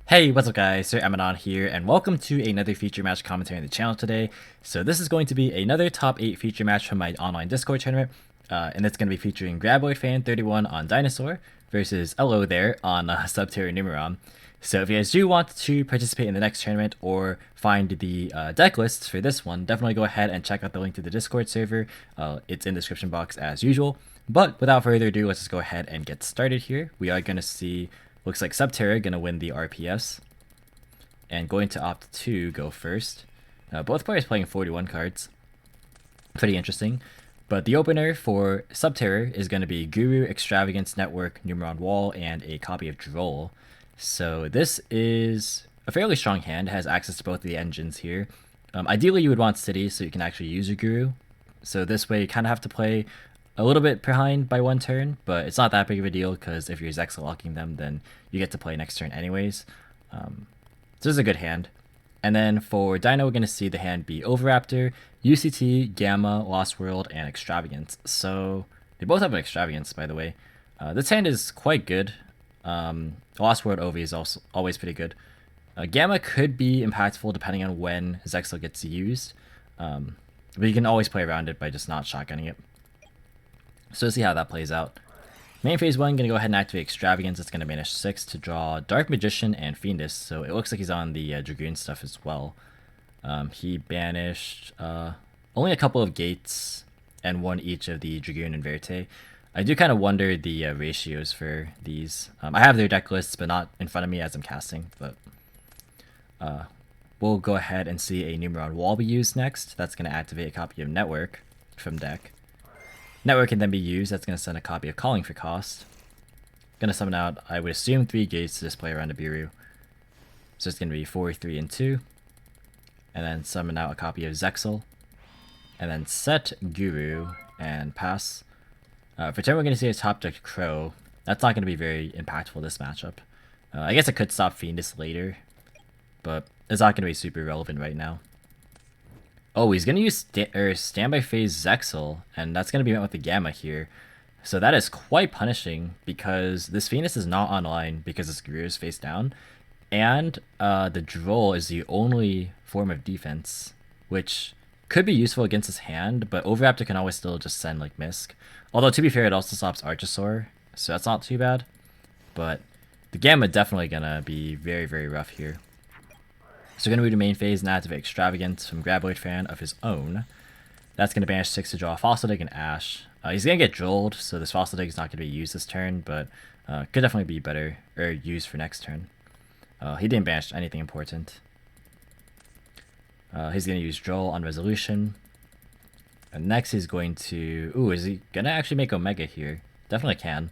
Hey, what's up guys, Sir Emanon here, and welcome to another feature match commentary on the channel today. So this is going to be another top 8 feature match from my online Discord tournament, and it's going to be featuring GraboidFan31 on Dinosaur versus LO there on Subterror Numeron. So if you guys do want to participate in the next tournament or find the deck lists for this one, definitely go ahead and check out the link to the Discord server. It's in the description box as usual. But without further ado, let's just go ahead and get started here. We are going to see... Looks like Subterror gonna win the RPS, and going to opt to go first. Both players playing 41 cards, pretty interesting. But the opener for Subterror is gonna be Guru, Extravagance, Network, Numeron Wall, and a copy of Droll. So this is a fairly strong hand. It has access to both of the engines here. Ideally, you would want City so you can actually use your Guru. So this way, you kind of have to play a little bit behind by one turn, but it's not that big of a deal because if you're Zexa locking them, then you get to play next turn anyways. So this is a good hand. And then for Dino, we're going to see the hand be Overraptor, UCT, Gamma, Lost World, and Extravagance. So they both have an Extravagance, by the way. This hand is quite good. Lost World OV is also always pretty good. Gamma could be impactful depending on when Zexal gets used, but you can always play around it by just not shotgunning it. So let's see how that plays out. Main phase 1, going to go ahead and activate Extravagance. It's going to banish 6 to draw Dark Magician and Fiendus. So it looks like he's on the Dragoon stuff as well. He banished only a couple of Gates and one each of the Dragoon and Verte. I do kind of wonder the ratios for these. I have their deck lists, but not in front of me as I'm casting. But we'll go ahead and see a Numeron Wall be used next. That's going to activate a copy of Network from deck. Network can then be used. That's going to send a copy of Calling for cost. Going to summon out, I would assume, 3 Gates to display around a Biru. So it's going to be 4, 3, and 2. And then summon out a copy of Zexal. And then set Guru and pass. For turn, we're going to see a top deck Crow. That's not going to be very impactful this matchup. I guess it could stop Fiendus later, but it's not going to be super relevant right now. Oh, he's going to use Standby Phase Zexal, and that's going to be met with the Gamma here. So that is quite punishing, because this Fiendus is not online because his Guru is face down, and the Droll is the only form of defense, which could be useful against his hand, but Overraptor can always still just send, like, Misk. Although, to be fair, it also stops Archosaur, so that's not too bad. But the Gamma definitely going to be very, very rough here. So we're going to move to main phase and activate Extravagance from GraboidFan of his own. That's going to banish 6 to draw a Fossil Dig and Ash. He's going to get Drolled, so this Fossil Dig is not going to be used this turn, but could definitely be better, or used for next turn. He didn't banish anything important. He's going to use Droll on Resolution. And next he's going to... Ooh, is he going to actually make Omega here? Definitely can.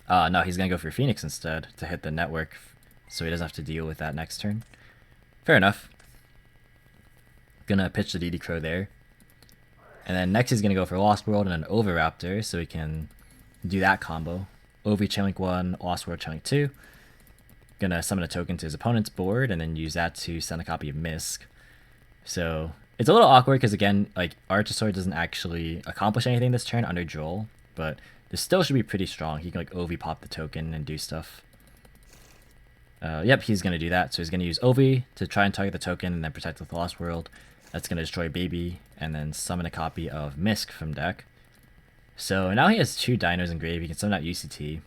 No, he's going to go for Phoenix instead to hit the Network, so he doesn't have to deal with that next turn. Fair enough. Gonna pitch the DD Crow there. And then next he's gonna go for Lost World and an Overraptor, so he can do that combo. OV Chainlink 1, Lost World Chainlink 2. Gonna summon a token to his opponent's board and then use that to send a copy of Misk. So it's a little awkward because, again, like, Archosaur doesn't actually accomplish anything this turn under Droll, but this still should be pretty strong. He can, like, OV pop the token and do stuff. Yep, he's going to do that. So he's going to use OV to try and target the token and then protect with Lost World. That's going to destroy Baby and then summon a copy of Misk from deck. So now he has 2 Dinos in grave. He can summon out UCT.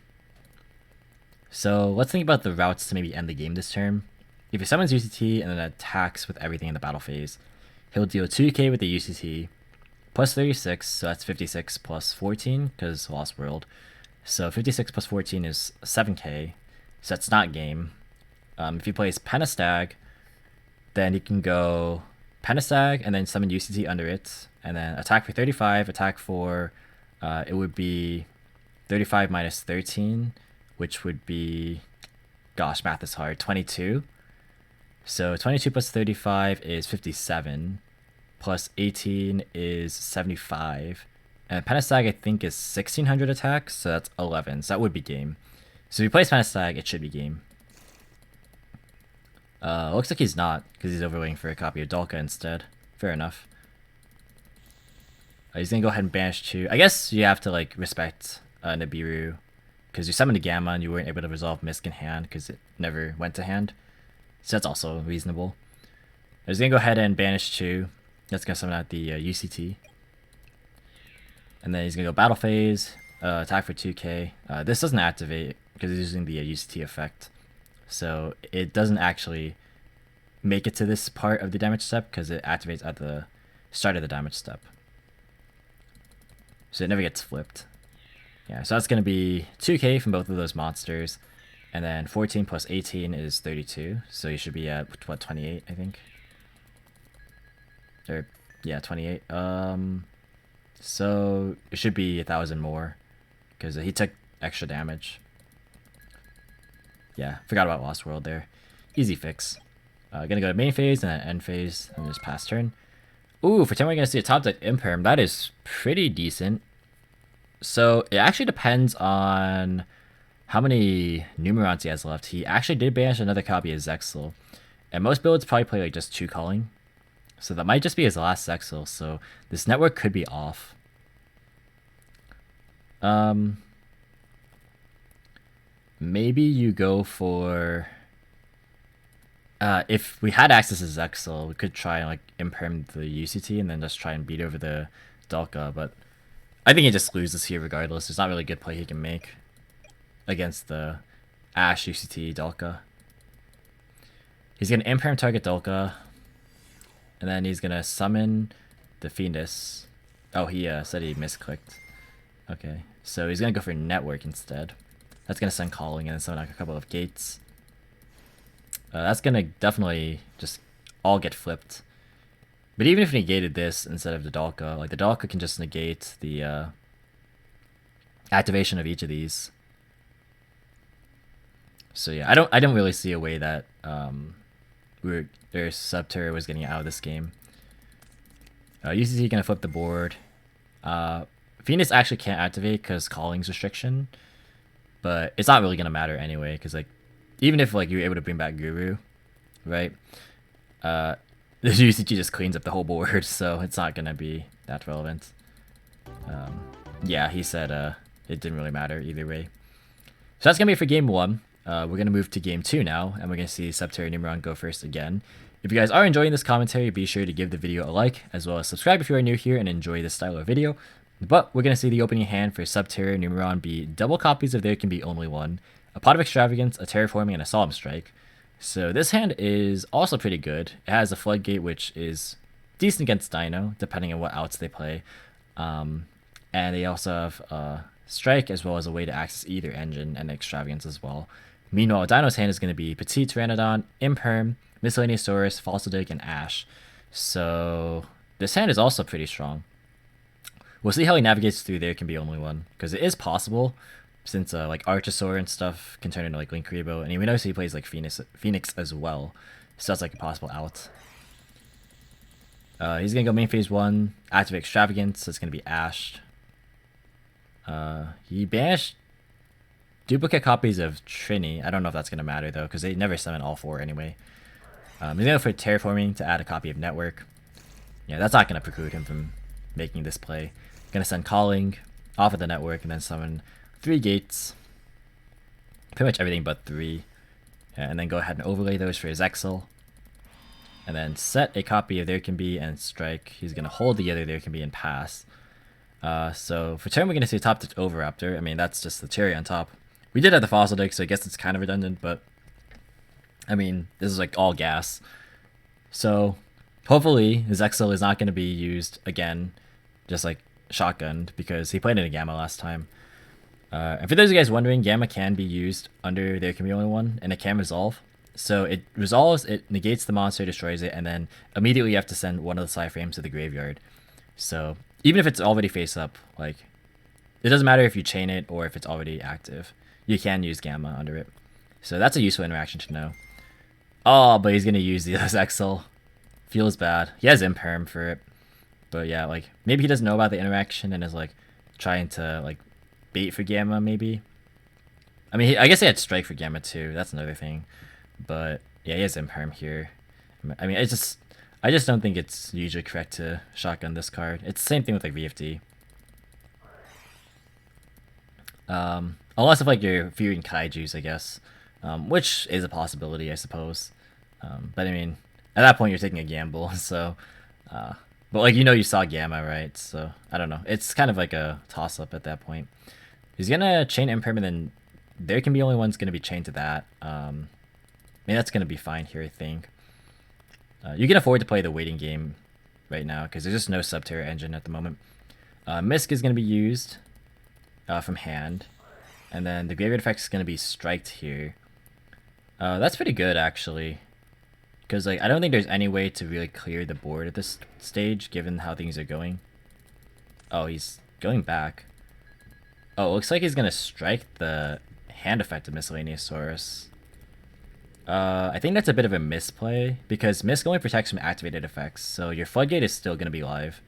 So let's think about the routes to maybe end the game this turn. If he summons UCT and then attacks with everything in the battle phase, he'll deal 2k with the UCT, plus 36, so that's 56 plus 14, because Lost World. So 56 plus 14 is 7k, so that's not game. If he plays Pentastag, then he can go Pentastag and then summon UCT under it, and then attack for 35, attack for, it would be 35 minus 13, which would be, gosh, math is hard, 22. So 22 plus 35 is 57, plus 18 is 75, and Pentastag I think is 1600 attacks, so that's 11, so that would be game. So if he plays Pentastag, it should be game. Looks like he's not, because he's overweighing for a copy of Dalka instead. Fair enough. He's gonna go ahead and banish 2. I guess you have to, like, respect Nibiru, because you summoned a Gamma and you weren't able to resolve Misc in hand because it never went to hand. So that's also reasonable. He's going to go ahead and banish 2. That's going to summon out the UCT. And then he's going to go Battle Phase, attack for 2k. This doesn't activate because he's using the UCT effect. So it doesn't actually make it to this part of the damage step because it activates at the start of the damage step. So it never gets flipped. Yeah, so that's going to be 2k from both of those monsters. And then 14 plus 18 is 32. So you should be at, what, 28, I think? Or, yeah, 28. So it should be 1,000 more because he took extra damage. Yeah, forgot about Lost World there. Easy fix. Gonna go to main phase and then end phase and just pass turn. Ooh, for turn we're gonna see a top deck Imperm. That is pretty decent. So it actually depends on how many Numerons he has left. He actually did banish another copy of Zexal. And most builds probably play like just 2 calling. So that might just be his last Zexal. So this network could be off. Maybe you go for... if we had access to Zexal, we could try and like imperm the UCT and then just try and beat over the Dalka, but I think he just loses here regardless. There's not really a good play he can make against the Ash UCT Dalka. He's gonna imperm target Dalka, and then he's gonna summon the Fiendus. Oh, he said he misclicked. Okay, so he's gonna go for network instead. That's gonna send calling and then summon like a couple of gates. That's gonna definitely just all get flipped. But even if he negated this instead of the Dalka, like the Dalka can just negate the activation of each of these. So yeah, I don't really see a way that their Subterror was getting out of this game. UCT gonna flip the board. Phoenix actually can't activate because calling's restriction, but it's not really gonna matter anyway because like even if like you're able to bring back Guru, right? The UCG just cleans up the whole board, so it's not gonna be that relevant. Yeah, he said it didn't really matter either way. So that's gonna be it for game 1. We're gonna move to game 2 now, and we're gonna see Subterror Numeron go first again. If you guys are enjoying this commentary, be sure to give the video a like, as well as subscribe if you are new here and enjoy this style of video. But we're gonna see the opening hand for Subterror Numeron be double copies of There Can Be Only One, a Pot of Extravagance, a Terraforming, and a Solemn Strike. So this hand is also pretty good. It has a Floodgate, which is decent against Dino, depending on what outs they play. And they also have Strike, as well as a way to access either Engine and Extravagance as well. Meanwhile, Dino's hand is going to be Petite Pteranodon, Imperm, Miscellaneousaurus, Falsidig, and Ash. So this hand is also pretty strong. We'll see how he navigates through There Can Be Only One, because it is possible, since like Archosaur and stuff can turn into like Linkuriboh, and we know he plays like Phoenix as well, so that's like a possible out. He's gonna go main phase 1, activate Extravagance, so it's gonna be Ash. He banished duplicate copies of Trini. I don't know if that's gonna matter though, because they never summon all 4 anyway. He's gonna go for Terraforming to add a copy of Network. Yeah, that's not gonna preclude him from making this play. Gonna send Calling off of the Network and then summon 3 gates. Pretty much everything but 3. Yeah, and then go ahead and overlay those for his Zexal. And then set a copy of There Can Be and strike. He's gonna hold the other There Can Be and pass. So for turn we're gonna see top to Overraptor. I mean that's just the cherry on top. We did have the Fossil Dig, so I guess it's kind of redundant, but I mean this is like all gas. So hopefully his Zexal is not gonna be used again, just like shotgunned, because he played in a Gamma last time. And for those of you guys wondering, Gamma can be used under There Can Be Only One, and it can resolve. So it resolves, it negates the monster, destroys it, and then immediately you have to send one of the side frames to the graveyard. So even if it's already face up, like it doesn't matter if you chain it or if it's already active. You can use Gamma under it. So that's a useful interaction to know. Oh, but he's gonna use the Zexal. Feels bad. He has Imperm for it. But yeah, like maybe he doesn't know about the interaction and is like trying to like bait for Gamma maybe. I mean, I guess he had Strike for Gamma too. That's another thing. But yeah, he has Imperm here. I mean, I just don't think it's usually correct to shotgun this card. It's the same thing with like VFD. Unless if like you're viewing kaijus, I guess, which is a possibility, I suppose. But I mean, at that point you're taking a gamble. So, but like you saw Gamma, right? So I don't know. It's kind of like a toss up at that point. He's gonna chain Imperm, and then there can be only one's gonna be chained to that. I mean that's gonna be fine here, I think. You can afford to play the waiting game right now because there's just no Subterror engine at the moment. Misk is gonna be used from hand. And then the graveyard effect is going to be striked here. That's pretty good, actually. Because like I don't think there's any way to really clear the board at this stage, given how things are going. Oh, he's going back. Oh, it looks like he's going to strike the hand effect of Miscellaneousaurus. I think that's a bit of a misplay, because Misk only protects from activated effects, so your Floodgate is still going to be live.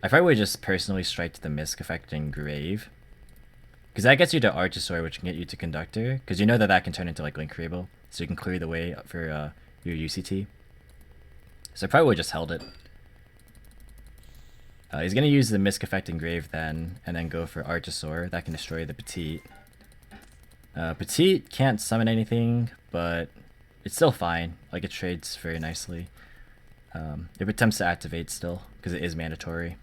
I probably would just personally strike the Misk effect in Grave. Because that gets you to Archosaur, which can get you to Conductor. Because you know that can turn into like Link Hcabe, so you can clear the way for your UCT. So I probably would just held it. He's going to use the Misk effect in Grave then, and then go for Archosaur. That can destroy the Petite. Petite can't summon anything, but it's still fine. Like it trades very nicely. It attempts to activate still, because it is mandatory.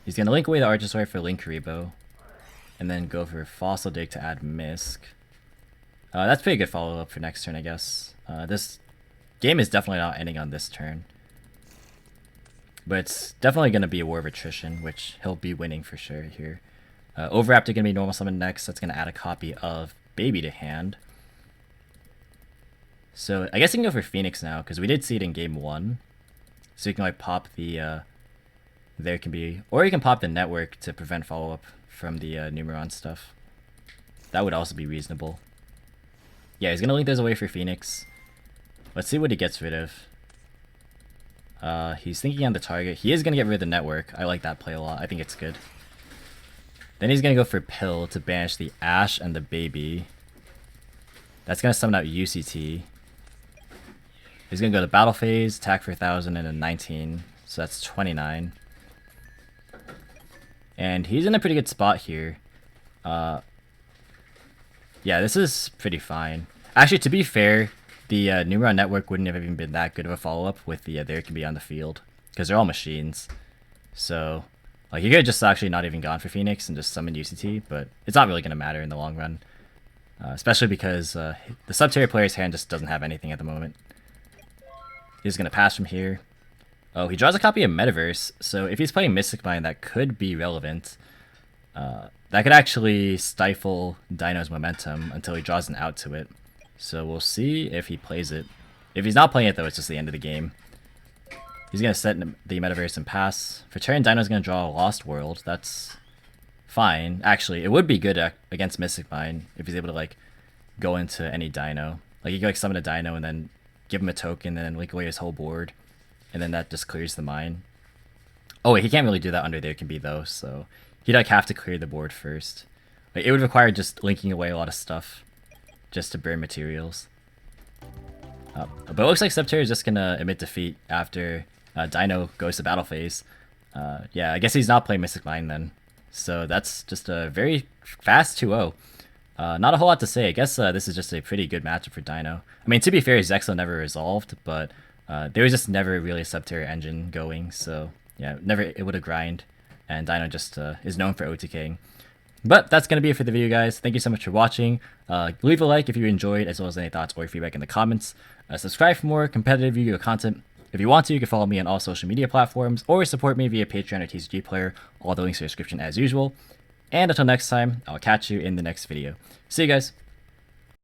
He's going to link away the Archosaur for Link Hcabe. And then go for Fossil Dig to add Misk. That's pretty good follow-up for next turn, I guess. This game is definitely not ending on this turn. But it's definitely going to be a War of Attrition, which he'll be winning for sure here. Overraptor going to be normal summon next. That's going to add a copy of Baby to hand. So I guess you can go for Phoenix now, because we did see it in game 1. So you can like pop the... there can be... Or you can pop the Network to prevent follow-up from the Numeron stuff. That would also be reasonable. Yeah, he's gonna link those away for Phoenix. Let's see what he gets rid of. He's thinking on the target. He is gonna get rid of the Network. I like that play a lot. I think it's good. Then he's gonna go for Pill to banish the Ash and the Baby. That's gonna summon out UCT. He's gonna go to Battle Phase, attack for 1,000 and a 19. So that's 29. And he's in a pretty good spot here. Yeah, this is pretty fine. Actually, to be fair, the Numeron Network wouldn't have even been that good of a follow-up with the There Can Be on the field. Because they're all machines. So, like, you could have just actually not even gone for Phoenix and just summoned UCT. But it's not really going to matter in the long run. Especially because the Subterror player's hand just doesn't have anything at the moment. He's going to pass from here. Oh, he draws a copy of Metaverse, so if he's playing Mystic Mine, that could be relevant. That could actually stifle Dino's momentum until he draws an out to it. So we'll see if he plays it. If he's not playing it, though, it's just the end of the game. He's going to set the Metaverse and pass. For turn, Dino's going to draw a Lost World. That's fine. Actually, it would be good against Mystic Mine if he's able to, like, go into any Dino. Like, you can, like, summon a Dino and then give him a token and then link away his whole board. And then that just clears the mine. Oh wait, he can't really do that under There Can Be though, so he'd like have to clear the board first. Like it would require just linking away a lot of stuff just to burn materials. But it looks like Subterror is just gonna admit defeat after Dino goes to battle phase. Yeah, I guess he's not playing Mystic Mine then. So that's just a very fast 2-0. Not a whole lot to say. I guess this is just a pretty good matchup for Dino. I mean, to be fair, Zexo never resolved, but there was just never really a Subterror engine going, so yeah, never it would have grind, and Dino just is known for OTKing. But that's going to be it for the video, guys. Thank you so much for watching. Leave a like if you enjoyed, as well as any thoughts or feedback in the comments. Subscribe for more competitive Yu-Gi-Oh content. If you want to, you can follow me on all social media platforms, or support me via Patreon or TCG Player. All the links are in the description as usual. And until next time, I'll catch you in the next video. See you guys.